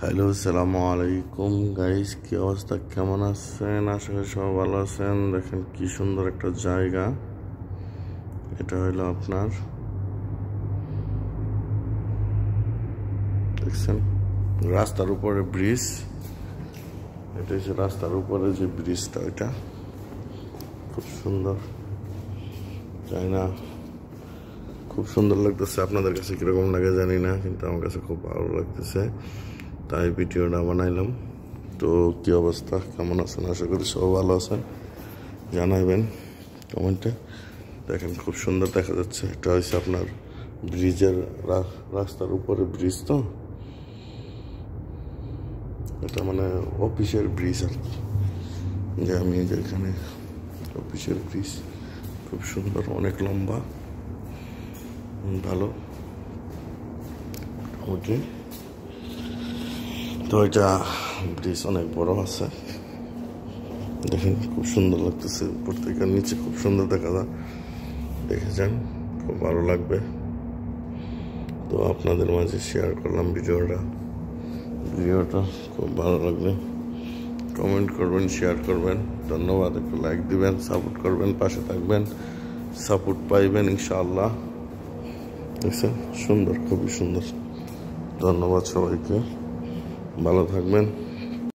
Hello, আসসালামু আলাইকুম guys. কি অবস্থা, কেমন আছেন? আশা করি সবাই ভালো আছেন। দেখেন কি সুন্দর একটা জায়গা। এটা হইলো আপনার, দেখছেন রাস্তার উপরে ব্রিজ। এটা হচ্ছে রাস্তার উপরে যে ব্রিজটা, এটা খুব সুন্দর, তাই না? খুব সুন্দর লাগতেছে। আপনাদের কাছে কিরকম লাগে জানি না, কিন্তু আমার কাছে খুব ভালো লাগতেছে, তাই ভিডিওটা বানাইলাম। তো কি অবস্থা, কেমন আছেন? আশা করি সব ভালো আছেন। জানাবেন কমেন্টে। দেখেন খুব সুন্দর দেখা যাচ্ছে। এটা হচ্ছে আপনার ব্রিজের, রাস্তার উপরে ব্রিজ। তো এটা মানে অফিসের ব্রিজ আর কি, যে আমি যেখানে অফিসের ব্রিজ। খুব সুন্দর, অনেক লম্বা, ভালো। ওকে, তো এটা ব্রিজ অনেক বড় আছে। দেখেন খুব সুন্দর লাগতেছে, উপর থেকে নিচে খুব সুন্দর দেখা যায়। দেখে যান, খুব ভালো লাগবে। তো আপনাদের মাঝে শেয়ার করলাম ভিডিওটা খুব ভালো লাগবে। কমেন্ট করবেন, শেয়ার করবেন। ধন্যবাদ। একটু লাইক দিবেন, সাপোর্ট করবেন, পাশে থাকবেন, সাপোর্ট পাইবেন ইনশাআল্লাহ। দেখছেন সুন্দর, খুবই সুন্দর। ধন্যবাদ সবাইকে, ভালো থাকবেন।